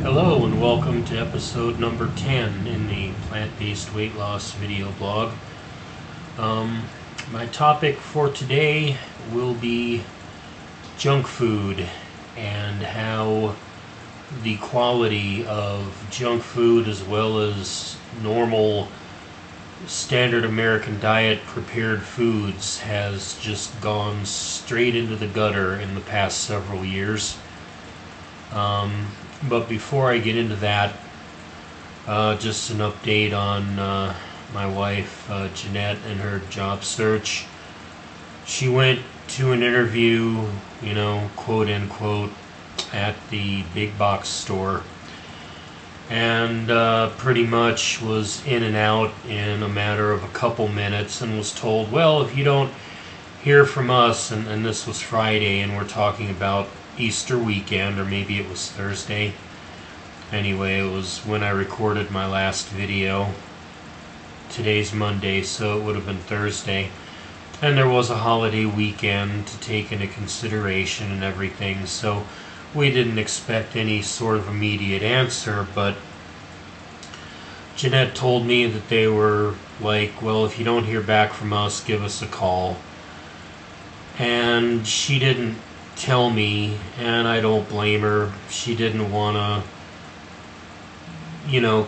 Hello and welcome to episode number 10 in the plant-based weight loss video blog. My topic for today will be junk food and how the quality of junk food as well as normal standard American diet prepared foods has just gone straight into the gutter in the past several years. But before I get into that, just an update on my wife, Jeanette, and her job search. She went to an interview, quote unquote, at the big box store, and pretty much was in and out in a matter of a couple minutes, and was told, well, if you don't hear from us, and this was Friday, and we're talking about Easter weekend, or maybe it was Thursday. Anyway, it was when I recorded my last video. Today's Monday, so it would have been Thursday. And there was a holiday weekend to take into consideration and everything, so we didn't expect any sort of immediate answer, but Jeanette told me that they were like, well, if you don't hear back from us, give us a call. And she didn't tell me, and I don't blame her. She didn't want to,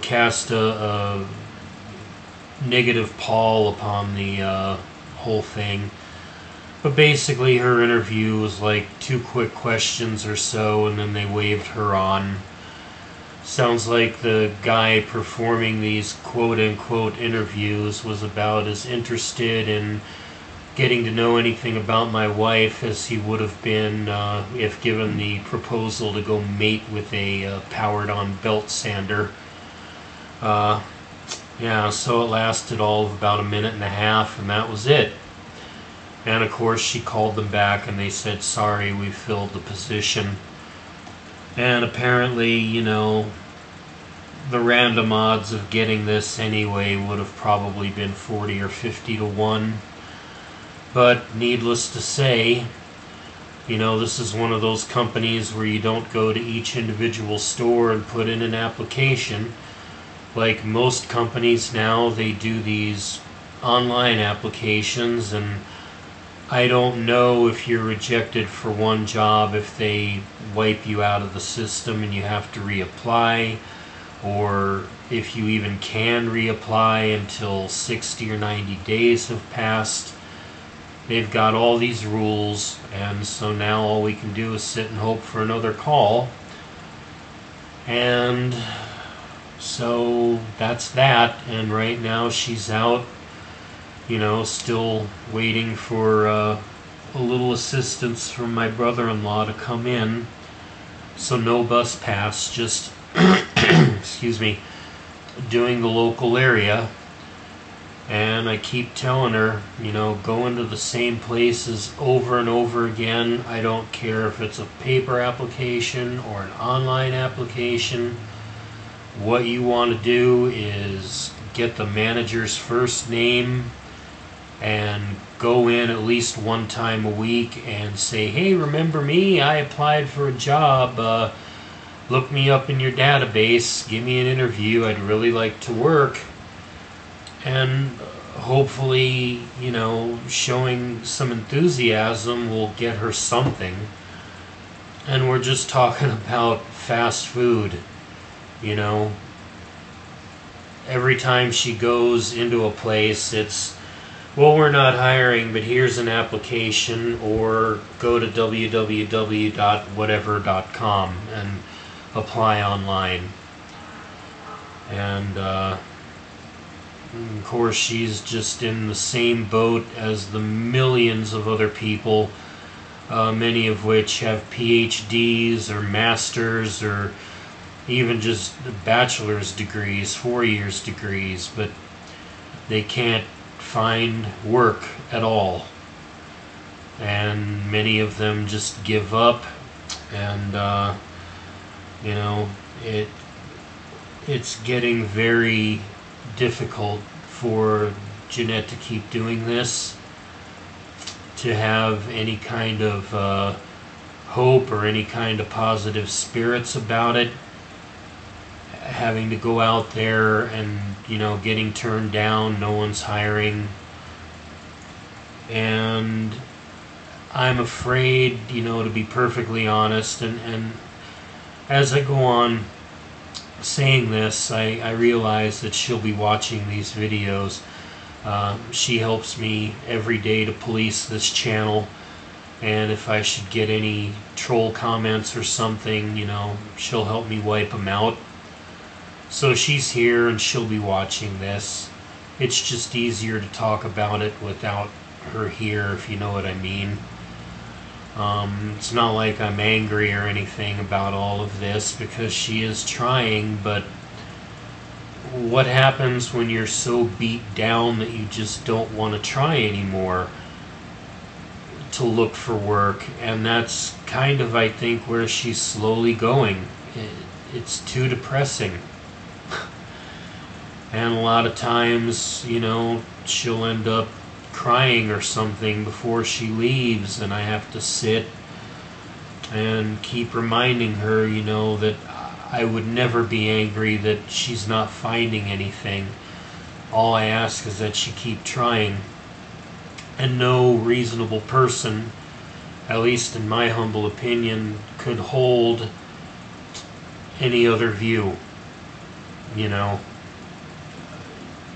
cast a negative pall upon the whole thing. But basically her interview was like 2 quick questions or so, and then they waved her on. Sounds like the guy performing these quote-unquote interviews was about as interested in getting to know anything about my wife as he would have been if given the proposal to go mate with a powered-on belt sander. Yeah, so it lasted all of about 1.5 minutes, and that was it. And of course she called them back and they said, sorry, we filled the position. And apparently, the random odds of getting this anyway would have probably been 40 or 50 to 1. But needless to say, this is one of those companies where you don't go to each individual store and put in an application. Like most companies now, they do these online applications, and I don't know if you're rejected for one job if they wipe you out of the system and you have to reapply, or if you even can reapply until 60 or 90 days have passed. They've got all these rules, and so now all we can do is sit and hope for another call. And so that's that, and right now she's out, still waiting for a little assistance from my brother-in-law to come in. So no bus pass, just excuse me, doing the local area. And I keep telling her, go into the same places over and over again. I don't care if it's a paper application or an online application. What you want to do is get the manager's first name and go in at least one time a week and say, hey, remember me? I applied for a job. Look me up in your database. Give me an interview. I'd really like to work. And hopefully, showing some enthusiasm will get her something. And we're just talking about fast food, Every time she goes into a place, it's, well, we're not hiring, but here's an application, or go to www.whatever.com and apply online. And, of course, she's just in the same boat as the millions of other people, many of which have PhDs or masters or even just bachelor's degrees, 4 years degrees, but they can't find work at all. And many of them just give up, and it's getting very difficult for Jeanette to keep doing this, to have any kind of hope or any kind of positive spirits about it. having to go out there and, getting turned down, no one's hiring. And I'm afraid, to be perfectly honest, and as I go on saying this, I realize that she'll be watching these videos. She helps me every day to police this channel, and if I should get any troll comments or something, she'll help me wipe them out. So she's here and she'll be watching this. It's just easier to talk about it without her here, if you know what I mean. It's not like I'm angry or anything about all of this, because she is trying, but what happens when you're so beat down that you just don't want to try anymore to look for work? And that's kind of, I think, where she's slowly going. It's too depressing. And a lot of times, she'll end up crying or something before she leaves, and I have to sit and keep reminding her, that I would never be angry that she's not finding anything. All I ask is that she keep trying. And no reasonable person, at least in my humble opinion, could hold any other view.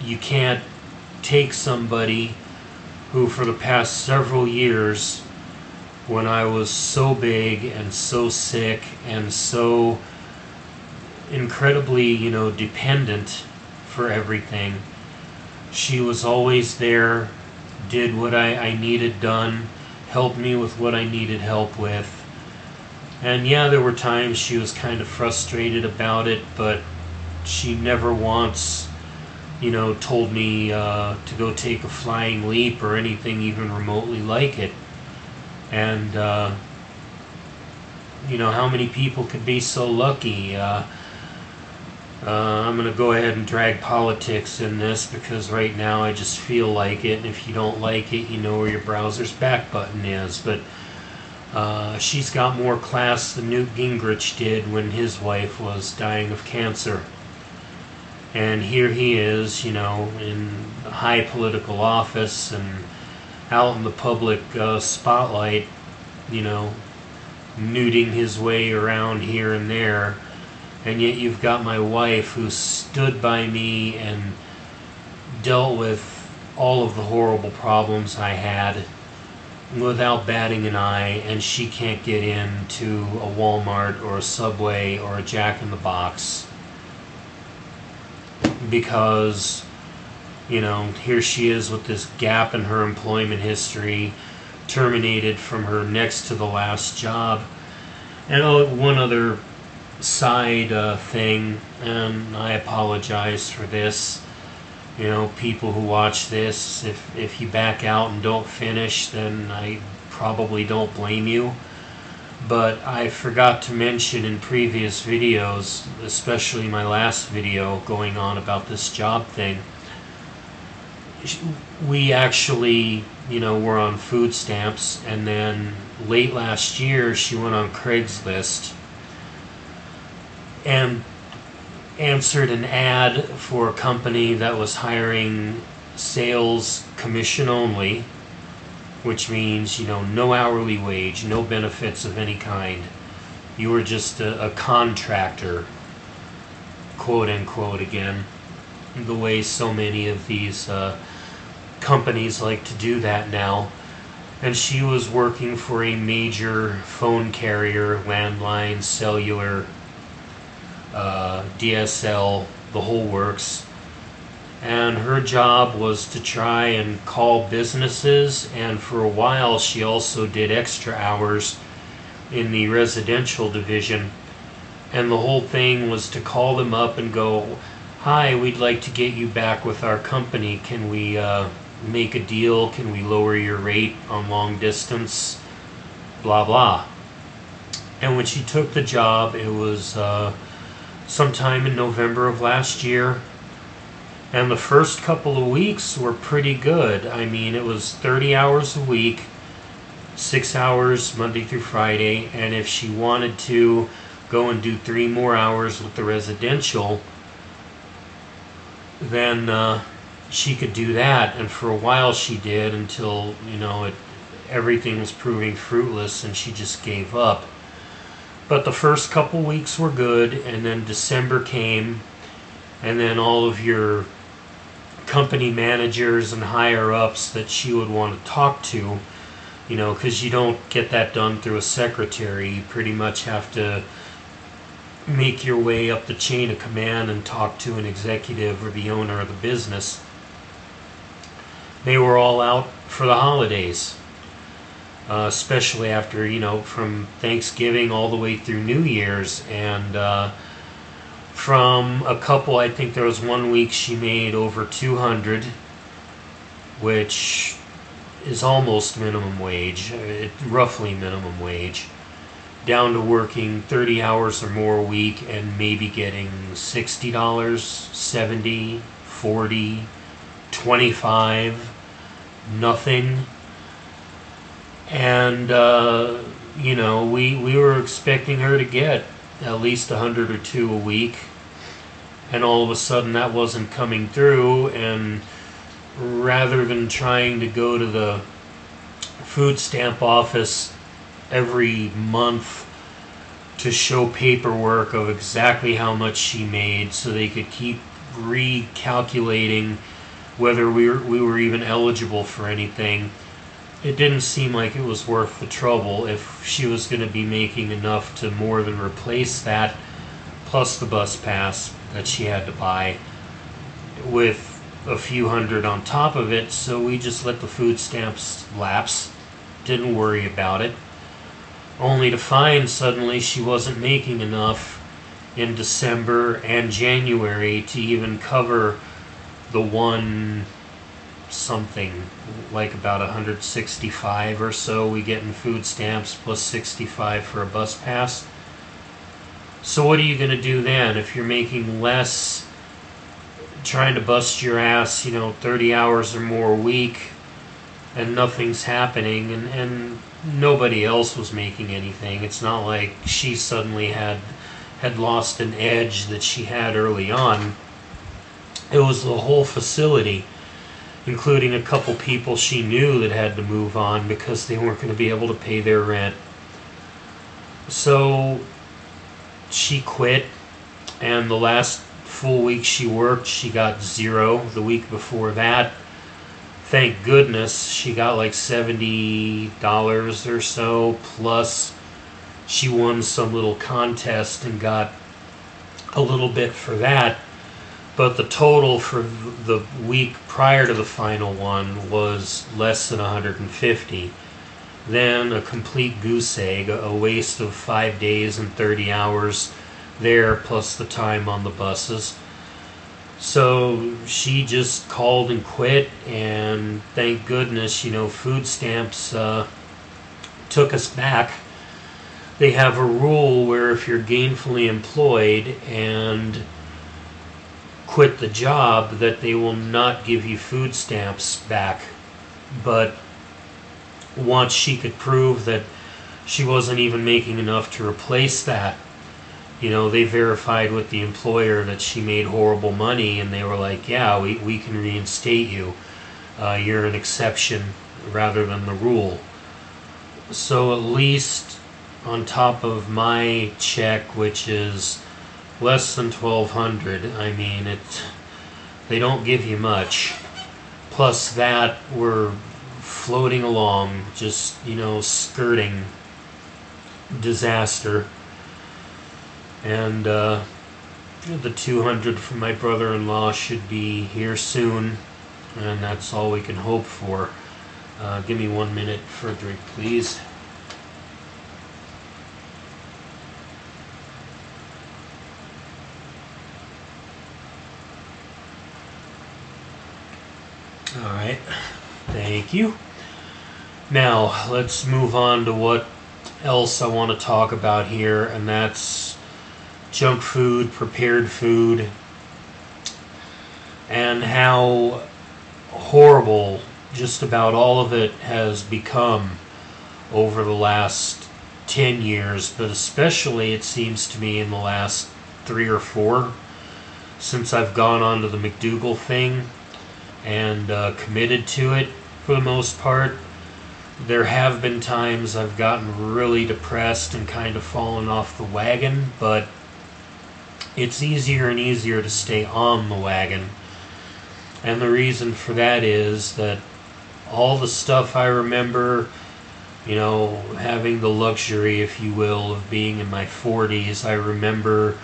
You can't take somebody who for the past several years, when I was so big and so sick and so incredibly, dependent for everything, she was always there, did what I needed done, helped me with what I needed help with. And yeah, there were times she was kind of frustrated about it, but she never once told me to go take a flying leap or anything even remotely like it. And how many people could be so lucky? I'm going to go ahead and drag politics in this, because right now I just feel like it, and if you don't like it, you know where your browser's back button is. But she's got more class than Newt Gingrich did when his wife was dying of cancer. And here he is, in a high political office and out in the public spotlight, nuding his way around here and there. And yet you've got my wife who stood by me and dealt with all of the horrible problems I had without batting an eye, and she can't get into a Walmart or a Subway or a Jack in the Box. Because, here she is with this gap in her employment history, terminated from her next to the last job. And one other side thing, and I apologize for this, people who watch this, if you back out and don't finish, then I probably don't blame you. But I forgot to mention in previous videos, especially my last video going on about this job thing, we actually, were on food stamps, and then late last year she went on Craigslist and answered an ad for a company that was hiring sales commission only, which means, no hourly wage, no benefits of any kind. You were just a contractor, quote unquote, again, the way so many of these companies like to do that now. And she was working for a major phone carrier, landline, cellular, DSL, the whole works. And her job was to try and call businesses, and for a while she also did extra hours in the residential division. And the whole thing was to call them up and go, "Hi, we'd like to get you back with our company. Can we make a deal? Can we lower your rate on long distance? Blah, blah." And when she took the job, it was sometime in November of last year. And the first couple of weeks were pretty good. I mean, it was 30 hours a week, 6 hours Monday through Friday, and if she wanted to go and do 3 more hours with the residential, then she could do that. And for a while she did, until, everything was proving fruitless and she just gave up. But the first couple weeks were good, and then December came, and then all of your company managers and higher ups that she would want to talk to, because you don't get that done through a secretary. You pretty much have to make your way up the chain of command and talk to an executive or the owner of the business. They were all out for the holidays, especially after, from Thanksgiving all the way through New Year's. And from a couple, I think there was one week she made over 200, which is almost minimum wage, roughly minimum wage, down to working 30 hours or more a week and maybe getting $60, $70, $40, $25, nothing. And, we were expecting her to get at least 100 or 2 a week, and all of a sudden that wasn't coming through. And rather than trying to go to the food stamp office every month to show paperwork of exactly how much she made so they could keep recalculating whether we were even eligible for anything, it didn't seem like it was worth the trouble if she was going to be making enough to more than replace that, plus the bus pass that she had to buy, with a few hundred on top of it. So we just let the food stamps lapse, didn't worry about it, only to find suddenly she wasn't making enough in December and January to even cover the one something, like about 165 or so we get in food stamps, plus 65 for a bus pass. So what are you going to do then if you're making less, trying to bust your ass, 30 hours or more a week, and nothing's happening, and nobody else was making anything? It's not like she suddenly had lost an edge that she had early on. It was the whole facility, including a couple people she knew that had to move on because they weren't going to be able to pay their rent. So she quit, and the last full week she worked, she got 0. The week before that, thank goodness, she got like $70 or so, plus she won some little contest and got a little bit for that. But the total for the week prior to the final one was less than 150. Then a complete goose egg, a waste of 5 days and 30 hours there, plus the time on the buses. So she just called and quit, and thank goodness, food stamps took us back. They have a rule where if you're gainfully employed and quit the job, that they will not give you food stamps back. But once she could prove that she wasn't even making enough to replace that, they verified with the employer that she made horrible money, and they were like, yeah, we can reinstate you. You're an exception rather than the rule. So at least on top of my check, which is less than $1,200, I mean, they don't give you much. Plus that, we're floating along, just, skirting disaster. And the 200 from my brother-in-law should be here soon, and that's all we can hope for. Give me 1 minute for a drink, please. Alright, thank you. Now, let's move on to what else I want to talk about here, and that's junk food, prepared food, and how horrible just about all of it has become over the last 10 years, but especially it seems to me in the last 3 or 4, since I've gone on to the McDougall thing and committed to it for the most part. There have been times I've gotten really depressed and kind of fallen off the wagon, but it's easier and easier to stay on the wagon. And the reason for that is that all the stuff I remember, having the luxury, if you will, of being in my 40s, I remember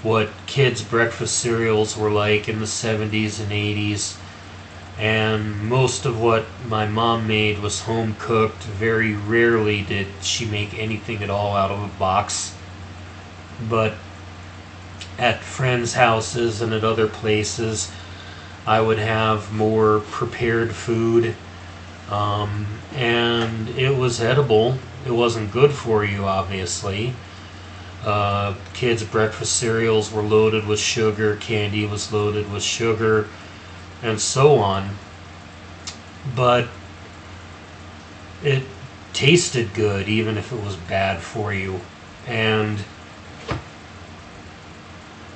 what kids' breakfast cereals were like in the 70s and 80s. And most of what my mom made was home cooked. Very rarely did she make anything at all out of a box. But at friends' houses and at other places, I would have more prepared food. And it was edible. It wasn't good for you, obviously. Kids' breakfast cereals were loaded with sugar. Candy was loaded with sugar, and so on. But it tasted good even if it was bad for you. And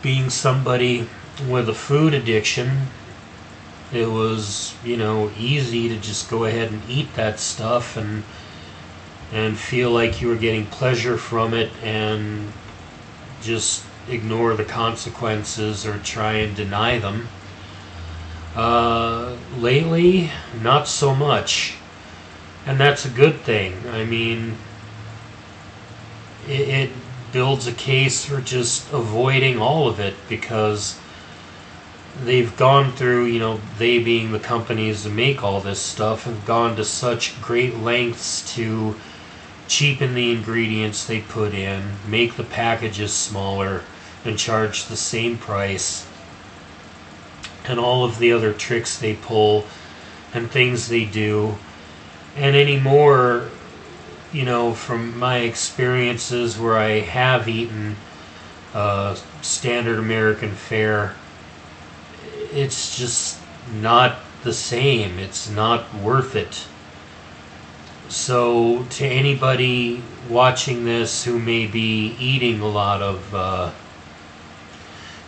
being somebody with a food addiction, it was, easy to just go ahead and eat that stuff and feel like you were getting pleasure from it and just ignore the consequences or try and deny them. Lately, not so much. And that's a good thing. I mean, it builds a case for just avoiding all of it, because they've gone through, they being the companies that make all this stuff, have gone to such great lengths to cheapen the ingredients they put in, make the packages smaller, and charge the same price. And all of the other tricks they pull and things they do. And anymore, from my experiences where I have eaten standard American fare, it's just not the same. It's not worth it. So to anybody watching this who may be eating a lot of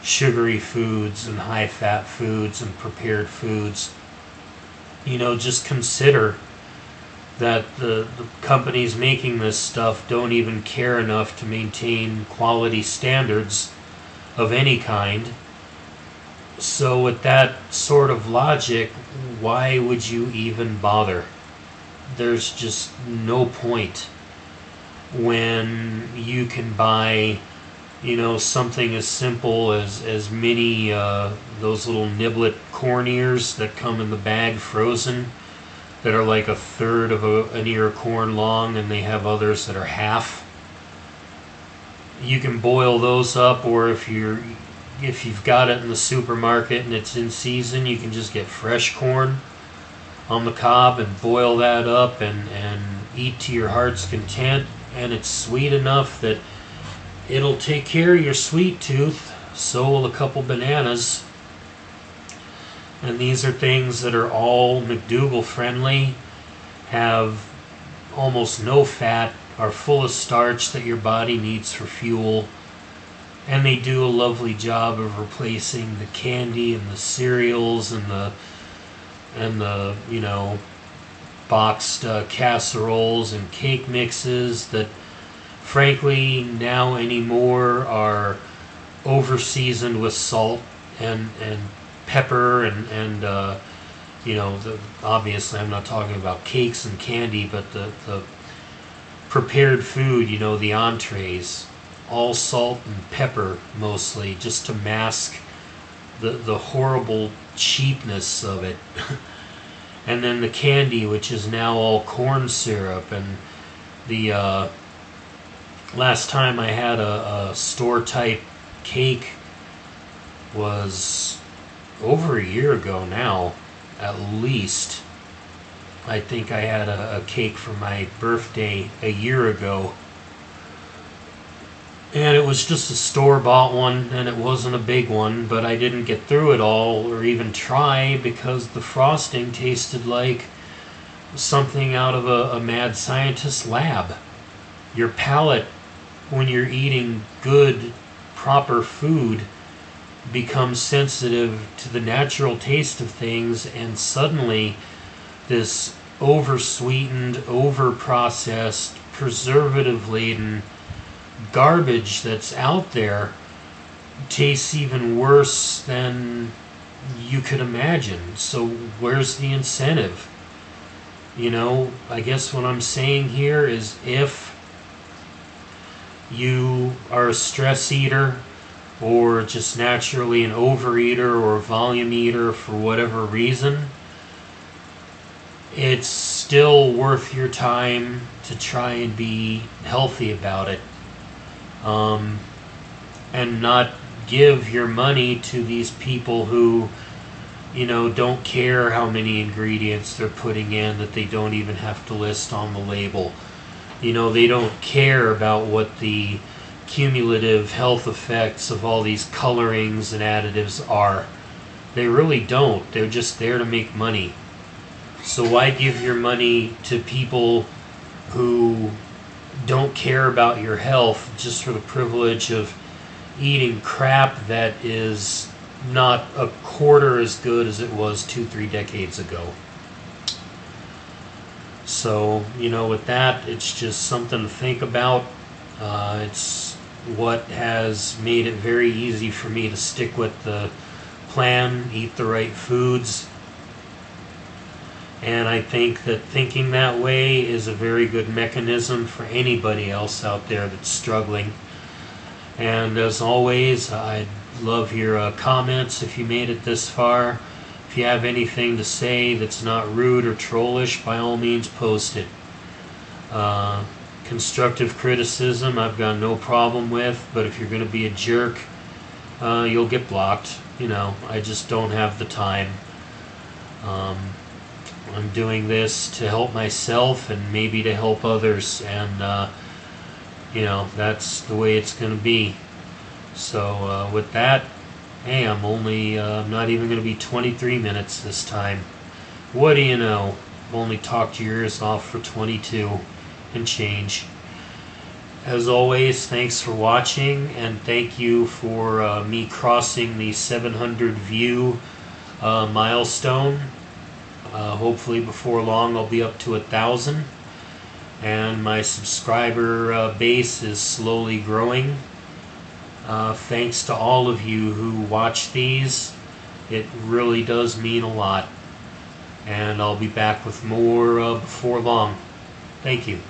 sugary foods and high-fat foods and prepared foods, just consider that the companies making this stuff don't even care enough to maintain quality standards of any kind. So with that sort of logic, why would you even bother? There's just no point when you can buy, something as simple as mini, those little niblet corn ears that come in the bag frozen, that are like a third of an ear of corn long, and they have others that are half. You can boil those up, or if you've got it in the supermarket and it's in season, you can just get fresh corn on the cob and boil that up and eat to your heart's content. And it's sweet enough that it'll take care of your sweet tooth. So will a couple bananas. And these are things that are all McDougall friendly, have almost no fat, are full of starch that your body needs for fuel. And they do a lovely job of replacing the candy and the cereals and the boxed casseroles and cake mixes that frankly now anymore are over seasoned with salt and pepper and obviously I'm not talking about cakes and candy, but the prepared food, the entrees, all salt and pepper mostly, just to mask the horrible cheapness of it. And then the candy, which is now all corn syrup. And the last time I had a store type cake was over a year ago now, at least. I think I had a cake for my birthday a year ago. And it was just a store-bought one, and it wasn't a big one, but I didn't get through it all or even try because the frosting tasted like something out of a mad scientist's lab. your palate, when you're eating good, proper food, becomes sensitive to the natural taste of things, and suddenly this over-sweetened, over-processed, preservative-laden garbage that's out there tastes even worse than you could imagine. So where's the incentive? You know, I guess what I'm saying here is, if you are a stress eater, or just naturally an overeater or a volume eater for whatever reason, it's still worth your time to try and be healthy about it. And not give your money to these people who, you know, don't care how many ingredients they're putting in that they don't even have to list on the label. You know, they don't care about what the cumulative health effects of all these colorings and additives are. They really don't. They're just there to make money. So why give your money to people who don't care about your health just for the privilege of eating crap that is not a quarter as good as it was 2-3 decades ago? So, you know, with that, it's just something to think about. It's what has made it very easy for me to stick with the plan, eat the right foods. And I think that thinking that way is a very good mechanism for anybody else out there that's struggling. And as always, I'd love your comments if you made it this far. If you have anything to say that's not rude or trollish, by all means post it. Constructive criticism I've got no problem with, but if you're going to be a jerk, you'll get blocked. You know, I just don't have the time. I'm doing this to help myself and maybe to help others, and you know, that's the way it's going to be. So with that, hey, I'm not even going to be 23 minutes this time. What do you know? I've only talked your ears off for 22 and change. As always, thanks for watching, and thank you for me crossing the 700 view milestone. Hopefully before long I'll be up to 1,000, and my subscriber base is slowly growing. Thanks to all of you who watch these. It really does mean a lot, and I'll be back with more before long. Thank you.